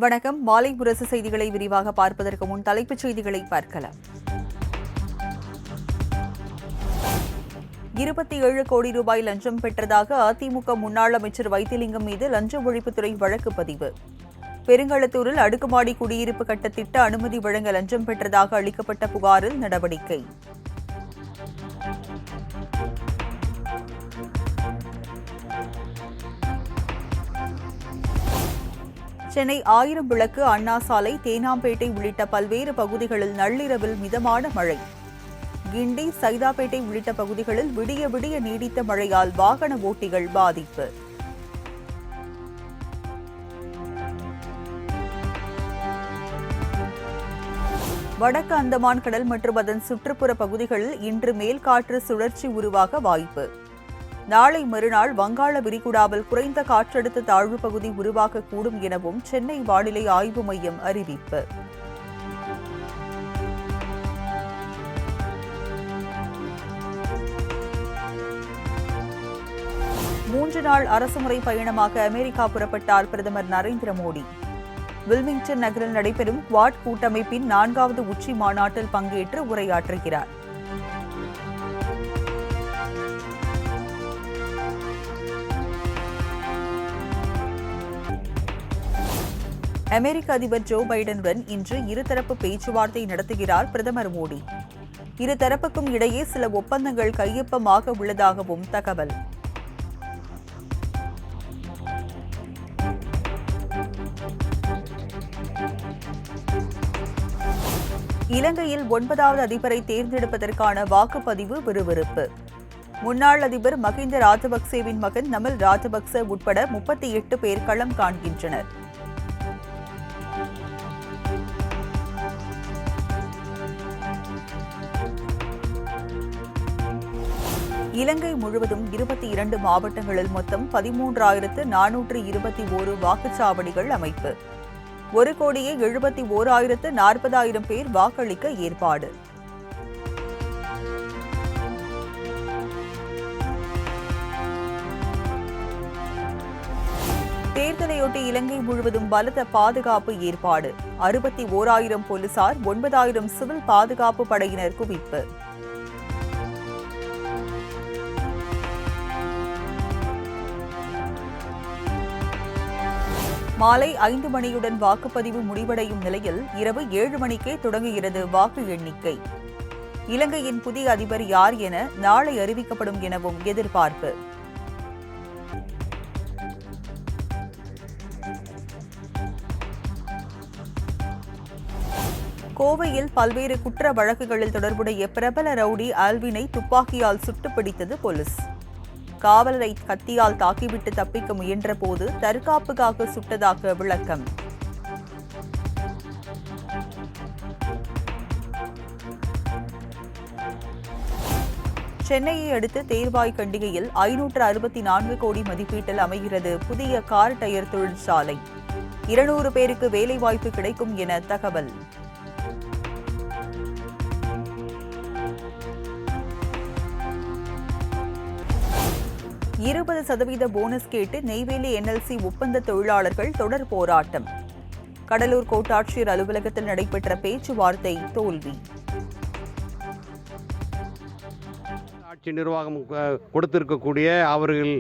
வணக்கம். மாலை முரசு செய்திகளை விரிவாக பார்ப்பதற்கு முன் தலைப்புச் செய்திகளை பார்க்கலாம். 27 கோடி ரூபாய் லஞ்சம் பெற்றதாக அதிமுக முன்னாள் அமைச்சர் வைத்திலிங்கம் மீது லஞ்ச ஒழிப்புத்துறை வழக்கு பதிவு. பெருங்களத்தூரில் அடுக்குமாடி குடியிருப்பு கட்ட திட்ட அனுமதி வழங்க லஞ்சம் பெற்றதாக அளிக்கப்பட்ட புகாரில் நடவடிக்கை. சென்னை 1000 விளக்கு, அண்ணா சாலை, தேனாம்பேட்டை உள்ளிட்ட பல்வேறு பகுதிகளில் நள்ளிரவில் மிதமான மழை. கிண்டி, சைதாப்பேட்டை உள்ளிட்ட பகுதிகளில் விடிய விடிய நீடித்த மழையால் வாகன ஓட்டிகள் பாதிப்பு. வடக்கு அந்தமான் கடல் மற்றும் அதன் சுற்றுப்புற பகுதிகளில் இன்று மேல்காற்று சுழற்சி உருவாக வாய்ப்பு. நாளை மறுநாள் வங்காள விரிகுடாவில் குறைந்த காற்றழுத்த தாழ்வு பகுதி உருவாகக்கூடும் எனவும் சென்னை வானிலை ஆய்வு மையம் அறிவிப்பு. மூன்று நாள் அரசுமுறை பயணமாக அமெரிக்கா புறப்பட்டார் பிரதமர் நரேந்திர மோடி. வில்மிங்டன் நகரில் நடைபெறும் குவாட் கூட்டமைப்பின் 4வது உச்சி மாநாட்டில் பங்கேற்று உரையாற்றுகிறார். அமெரிக்க அதிபர் ஜோ பைடனுடன் இன்று இருதரப்பு பேச்சுவார்த்தை நடத்துகிறார் பிரதமர் மோடி. இருதரப்புக்கும் இடையே சில ஒப்பந்தங்கள் கையொப்பமாக உள்ளதாகவும் தகவல். இலங்கையில் 9வது அதிபரை தேர்ந்தெடுப்பதற்கான வாக்குப்பதிவு விறுவிறுப்பு. முன்னாள் அதிபர் மகிந்த ராஜபக்சேவின் மகன் நமல் ராஜபக்ச உட்பட 38 பேர் களம் காண்கின்றனர். இலங்கை முழுவதும் 22 மாவட்டங்களில் மொத்தம் 13,421 வாக்குச்சாவடிகள் அமைப்பு. 1,71,40,000 பேர் வாக்களிக்க ஏற்பாடு. தேர்தலையொட்டி இலங்கை முழுவதும் பலத்த பாதுகாப்பு ஏற்பாடு. 61,000 போலீசார், 9,000 சிவில் பாதுகாப்பு படையினர் குவிப்பு. மாலை 5 மணியுடன் வாக்குப்பதிவு முடிவடையும் நிலையில் இரவு 7 மணிக்கே தொடங்குகிறது வாக்கு எண்ணிக்கை. இலங்கையின் புதிய அதிபர் யார் என நாளை அறிவிக்கப்படும் எனவும் எதிர்பார்ப்பு. கோவையில் பல்வேறு குற்ற வழக்குகளில் தொடர்புடைய பிரபல ரவுடி ஆல்வினை துப்பாக்கியால் சுட்டுப்பிடித்தது போலீஸ். காவலரை கத்தியால் தாக்கிவிட்டு தப்பிக்க முயன்ற போது தற்காப்புக்காக சுட்டதாக விளக்கம். சென்னையை அடுத்து தேர்வாய்கண்டிகையில் 564 கோடி மதிப்பீட்டில் அமைகிறது புதிய கார் டயர் தொழிற்சாலை. 200 பேருக்கு வேலைவாய்ப்பு கிடைக்கும் என தகவல். %20 போனஸ் கேட்டு நெய்வேலி NLC ஒப்பந்த தொழிலாளர்கள் தொடர் போராட்டம். கடலூர் கோட்டாட்சியர் அலுவலகத்தில் நடைபெற்ற பேச்சுவார்த்தை தோல்வி. ஆட்சி நிர்வாகம் கொடுத்திருக்கக்கூடிய அவர்கள்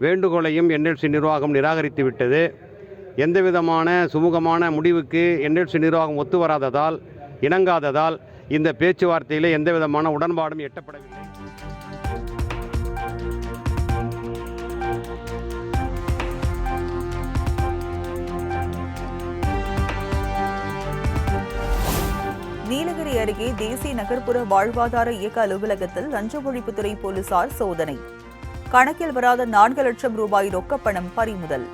வேண்டுகோளையும் NLC நிர்வாகம் நிராகரித்துவிட்டது. எந்தவிதமான சுமூகமான முடிவுக்கு NLC நிர்வாகம் ஒத்து வராததால், இணங்காததால் இந்த பேச்சுவார்த்தையில் எந்தவிதமான உடன்பாடும் எட்டப்படவில்லை. நீலகிரி அருகே தேசிய நகர்ப்புற வாழ்வாதார இயக்க அலுவலகத்தில் லஞ்ச ஒழிப்புத்துறை போலீசார் சோதனை. கணக்கில் வராத 4 லட்சம் ரூபாய் ரொக்கப்பணம் பறிமுதல்.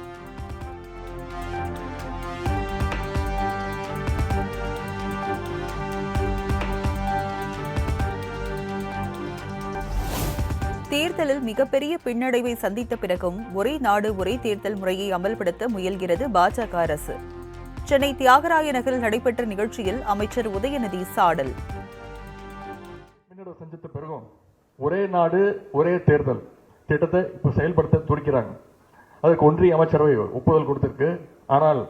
தேர்தலில் மிகப்பெரிய பின்னடைவை சந்தித்த பிறகும் ஒரே நாடு ஒரே தேர்தல் முறையை அமல்படுத்த முயல்கிறது பாஜக அரசு. சென்னை தியாகராய நகரில் நடைபெற்ற நிகழ்ச்சியில் அமைச்சர் உதயநிதி சாடல். செஞ்சிட்ட பிறகும் ஒரே நாடு ஒரே தேர்தல் திட்டத்தை இப்ப செயல்படுத்த துடிக்கிறாங்க. அதுக்கு ஒன்றிய அமைச்சரவை ஒப்புதல் கொடுத்திருக்கு. ஆனால்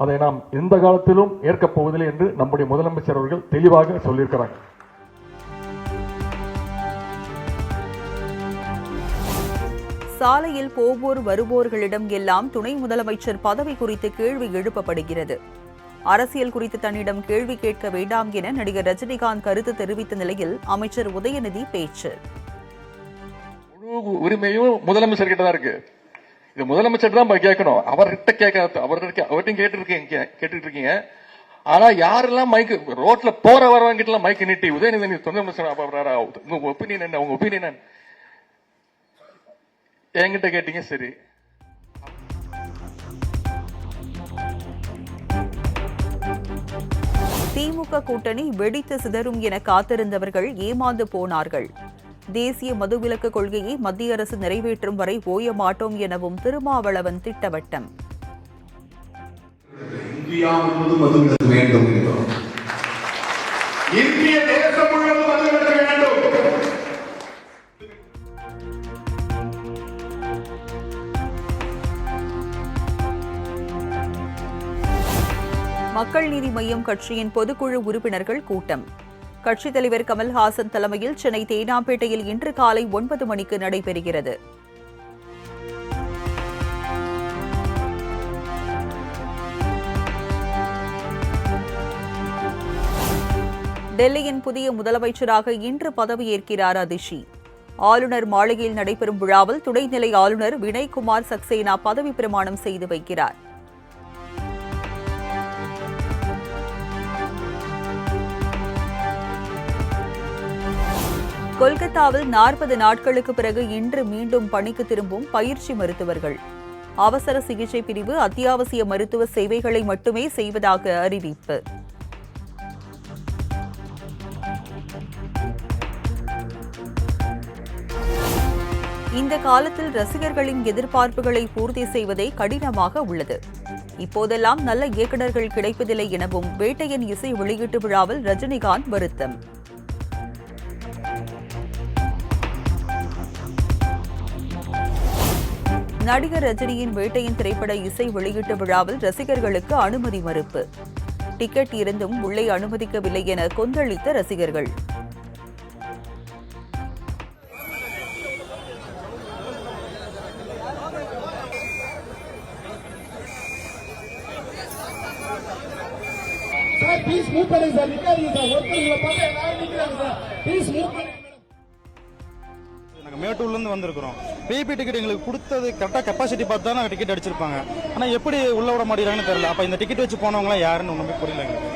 அதை நாம் எந்த காலத்திலும் ஏற்கப் போவதில்லை என்று நம்முடைய முதலமைச்சர் அவர்கள் தெளிவாக சொல்லியிருக்கிறாங்க. சாலையில் போவோர் வருவோர்களிடம் எல்லாம் துணை முதலமைச்சர் பதவி குறித்து கேள்வி எழுப்பப்படுகிறது. அரசியல் குறித்து தன்னிடம் கேள்வி கேட்க வேண்டாம் என நடிகர் ரஜினிகாந்த் கருத்து தெரிவித்த நிலையில் அமைச்சர் உதயநிதி பேச்சு. முழு உரிமையும் முதலமைச்சர் கிட்ட தான் இருக்கு. இது முதலமைச்சர் தான் கேட்கணும். அவர்கிட்ட கேட்காத அவர்கிட்ட கேட்டுட்டு இருக்கீங்க. ஆனா யாரெல்லாம் மைக்கு ரோட்ல போற வரவங்க கிட்ட எல்லாம் மைக்கு நீட்டி உதயநிதி துணை முதலமைச்சர் உங்க ஒப்பீனியன் என்ன, உங்க ஒப்பீனியன் என்கிட்ட கேட்டீங்க. சரி, திமுக கூட்டணி வெடித்து சிதறும் என காத்திருந்தவர்கள் ஏமாந்து போனார்கள். தேசிய மதுவிலக்கு கொள்கையை மத்திய அரசு நிறைவேற்றும் வரை ஓய மாட்டோம் எனவும் திருமாவளவன் திட்டவட்டம். இந்தியா முழுவதும் மதுவிலக்கு வேண்டும் என்றோம். இந்திய தேசம் முழுவதும் மதுவிலக்கு வேண்டும். மக்கள் நீதி மய்யம் கட்சியின் பொதுக்குழு உறுப்பினர்கள் கூட்டம் கட்சித் தலைவர் கமல்ஹாசன் தலைமையில் சென்னை தேனாம்பேட்டையில் இன்று காலை 9 மணிக்கு நடைபெறுகிறது. டெல்லியின் புதிய முதலமைச்சராக இன்று பதவியேற்கிறார் அதிஷி. ஆளுநர் மாளிகையில் நடைபெறும் விழாவில் துணைநிலை ஆளுநர் வினய்குமார் சக்சேனா பதவி பிரமாணம் செய்து வைக்கிறார். கொல்கத்தாவில் 40 நாட்களுக்கு பிறகு இன்று மீண்டும் பணிக்கு திரும்பும் பயிற்சி மருத்துவர்கள். அவசர சிகிச்சை பிரிவு அத்தியாவசிய மருத்துவ சேவைகளை மட்டுமே செய்வதாக அறிவிப்பு. இந்த காலத்தில் ரசிகர்களின் எதிர்பார்ப்புகளை பூர்த்தி செய்வதே கடினமாக உள்ளது. இப்போதெல்லாம் நல்ல இயக்குநர்கள் கிடைப்பதில்லை எனவும் வேட்டையின் இசை வெளியீட்டு விழாவில் ரஜினிகாந்த் வருத்தம். நடிகர் ரஜினியின் வேட்டையின் திரைப்பட இசை வெளியீட்டு விழாவில் ரசிகர்களுக்கு அனுமதி மறுப்பு. டிக்கெட் இருந்தும் உள்ளே அனுமதிக்கவில்லை என கொந்தளித்த ரசிகர்கள். மேட்டூர்லேருந்து வந்திருக்கிறோம். பிபி டிக்கெட் எங்களுக்கு கொடுத்தது கரெக்டாக கெப்பாசிட்டி பார்த்து தான் நாங்கள் டிக்கெட் அடிச்சிருப்பாங்க. ஆனால் எப்படி உள்ள விட மாட்டேங்கிறாங்கன்னு தெரியல. அப்போ இந்த டிக்கெட் வச்சு போனவங்களாம் யாருன்னு ஒன்றுமே புரியல எங்களுக்கு.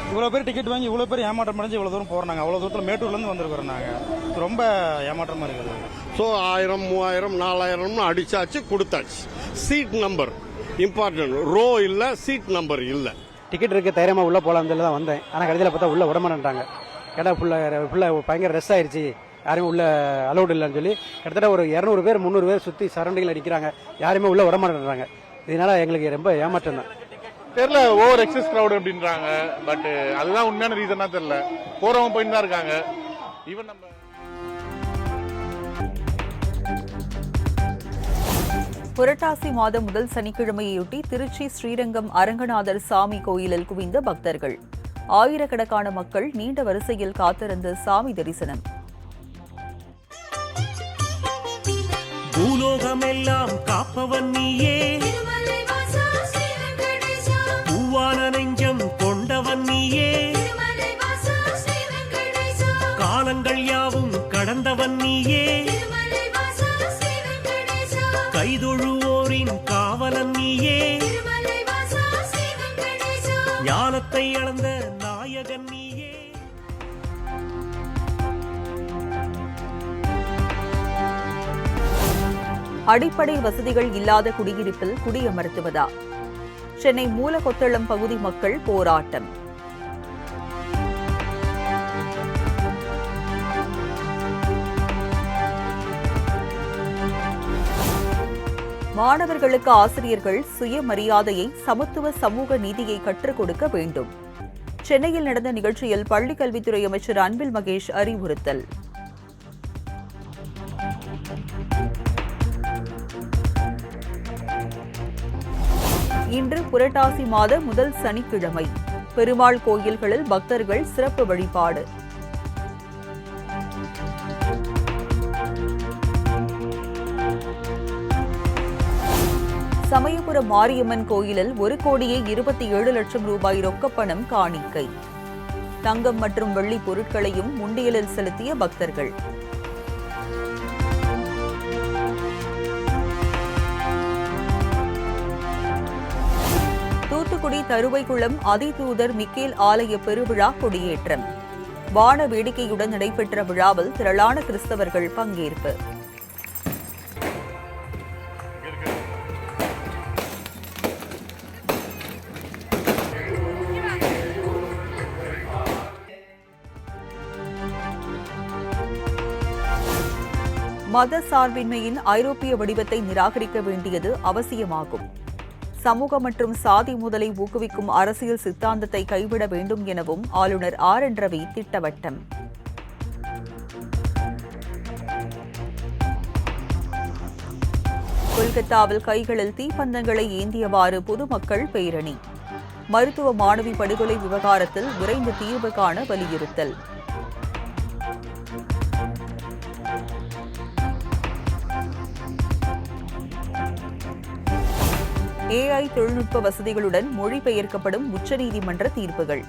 இவ்வளோ பேர் டிக்கெட் வாங்கி இவ்வளோ பேர் ஏமாற்றம் அடைஞ்சு இவ்வளோ தூரம் போகிறாங்க. அவ்வளோ தூரத்தில் மேட்டூர்லேருந்து வந்திருக்கிறோம் நாங்கள். ரொம்ப ஏமாற்றமாக இருக்குது. ஸோ 1000, 3000, 4000 அடிச்சாச்சு, கொடுத்தாச்சு. Seat number important. ரோ இல்லை, சீட் நம்பர் இல்லை. டிக்கெட் இருக்க தைரியமாக உள்ளே போகலான்னு சொல்லி தான் வந்தேன். ஆனால் கடைசியில் பார்த்தா உள்ளே விட மாட்டேன்ட்டாங்க. இடம் ஃபுல்லாக பயங்கர ரெஸ்ட் ஆயிடுச்சு, யாருமே உள்ள அலௌட் இல்லைன்னு சொல்லி கிட்டத்தட்ட ஒரு 200 பேர் 300 பேர் சுற்றி சரௌண்டிங்கில் அடிக்கிறாங்க. யாருமே உள்ள விட மாட்டேன்றாங்க. இதனால எங்களுக்கு ரொம்ப ஏமாற்றம் தான். தெரியல, ஓவர் எக்ஸஸ் கிரௌட் அப்படின்றாங்க. பட் அதுதான் உண்மையான ரீசனா தெரியல. போறவங்க போயிட்டு தான் இருக்காங்க. ஈவன் நம்ம புரட்டாசி மாதம் முதல் சனிக்கிழமையொட்டி திருச்சி ஸ்ரீரங்கம் அரங்கநாதர் சாமி கோயிலில் குவிந்த பக்தர்கள். ஆயிரக்கணக்கான மக்கள் நீண்ட வரிசையில் காத்திருந்து சாமி தரிசனம். பூலோகமெல்லாம் காப்பவன் நீயே, பூவான நெஞ்சம் கொண்டவன் நீயே, காலங்கள் யாவும் கடந்தவன் நீயே, கைதொழுவோரின் காவலன் நீயே, ஞானத்தை அளந்த நாயகன் நீயே. அடிப்படை வசதிகள் இல்லாத குடியிருப்பில் குடியமர்த்துவதா? சென்னை மூலக்கொத்தளம் பகுதி மக்கள் போராட்டம். மாணவர்களுக்கு ஆசிரியர்கள் சுயமரியாதையை, சமத்துவ சமூக நீதியை கற்றுக் கொடுக்க வேண்டும். சென்னையில் நடந்த நிகழ்ச்சியில் பள்ளிக்கல்வித்துறை அமைச்சர் அன்பில் மகேஷ் அறிவுறுத்தல். இன்று புரட்டாசி மாத முதல் சனிக்கிழமை. பெருமாள் கோயில்களில் பக்தர்கள் சிறப்பு வழிபாடு. சமயபுரம் மாரியம்மன் கோயிலில் 1,27,00,000 ரூபாய் ரொக்கப்பணம் காணிக்கை. தங்கம் மற்றும் வெள்ளி பொருட்களையும் உண்டியலில் செலுத்திய பக்தர்கள். தூத்துக்குடி தருவைக்குளம் அதிதூதர் மிக்கேல் ஆலய பெருவிழா கொடியேற்றம். வான வேடிக்கையுடன் நடைபெற்ற விழாவில் திரளான கிறிஸ்தவர்கள் பங்கேற்பு. மத சார்பின்மையின் ஐரோப்பிய வடிவத்தை நிராகரிக்க வேண்டியது அவசியமாகும். சமூக மற்றும் சாதி முதலை ஊக்குவிக்கும் அரசியல் சித்தாந்தத்தை கைவிட வேண்டும் எனவும் ஆளுநர் RN ரவி திட்டவட்டம். கொல்கத்தாவில் கைகளில் தீப்பந்தங்களை ஏந்தியவாறு பொதுமக்கள் பேரணி. மருத்துவ மாணவி படுகொலை விவகாரத்தில் விரைந்து தீர்வு காண வலியுறுத்தல். AI தொழில்நுட்ப வசதிகளுடன் மொழிபெயர்க்கப்படும் உச்சநீதிமன்ற தீர்ப்புகள்.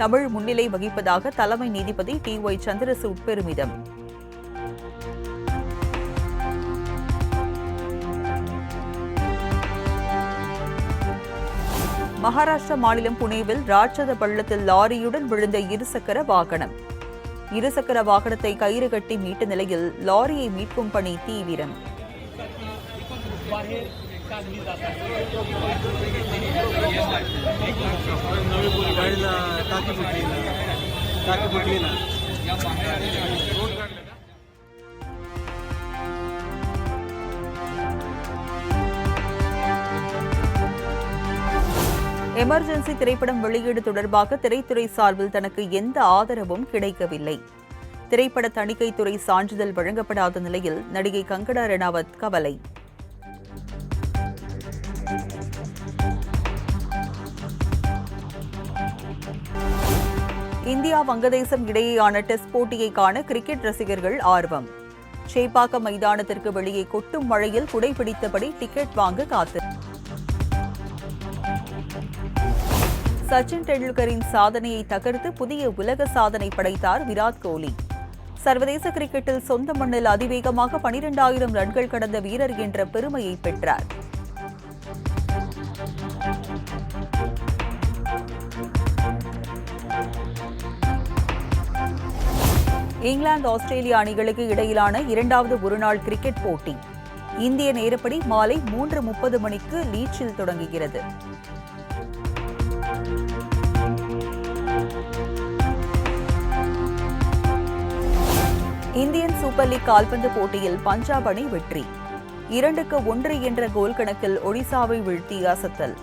தமிழ் முன்னிலை வகிப்பதாக தலைமை நீதிபதி TY சந்திரசூட் பெருமிதம். மகாராஷ்டிரா மாநிலம் புனேவில் ராட்சத பள்ளத்தில் லாரியுடன் விழுந்த இருசக்கர வாகனம். இருசக்கர வாகனத்தை கயிறு கட்டி மீட்ட நிலையில் லாரியை மீட்கும் பணி தீவிரம். எமர்ஜென்சி திரைப்படம் வெளியீடு தொடர்பாக திரைத்துறை சார்பில் தனக்கு எந்த ஆதரவும் கிடைக்கவில்லை. திரைப்பட தணிக்கைத்துறை சான்றிதழ் வழங்கப்படாத நிலையில் நடிகை கங்கனா ரணாவத் கவலை. இந்தியா வங்கதேசம் இடையேயான டெஸ்ட் போட்டியை காண கிரிக்கெட் ரசிகர்கள் ஆர்வம். சேப்பாக்கம் மைதானத்திற்கு வெளியே கொட்டும் மழையில் குடைபிடித்தபடி டிக்கெட் வாங்க காத்து. சச்சின் டெண்டுல்கரின் சாதனையை தகர்த்து புதிய உலக சாதனை படைத்தார் விராட் கோலி. சர்வதேச கிரிக்கெட்டில் சொந்த மண்ணில் அதிவேகமாக 12,000 ரன்கள் கடந்த வீரர் என்ற பெருமையை பெற்றார். இங்கிலாந்து ஆஸ்திரேலியா அணிகளுக்கு இடையிலான 2வது ஒருநாள் கிரிக்கெட் போட்டி இந்திய நேரப்படி மாலை 3:30 மணிக்கு லீட்ஸில் தொடங்குகிறது. இந்தியன் சூப்பர் லீக் கால்பந்து போட்டியில் பஞ்சாப் அணி வெற்றி. 2-1 என்ற கோல் கணக்கில் ஒடிசாவை வீழ்த்தி அசத்தல்.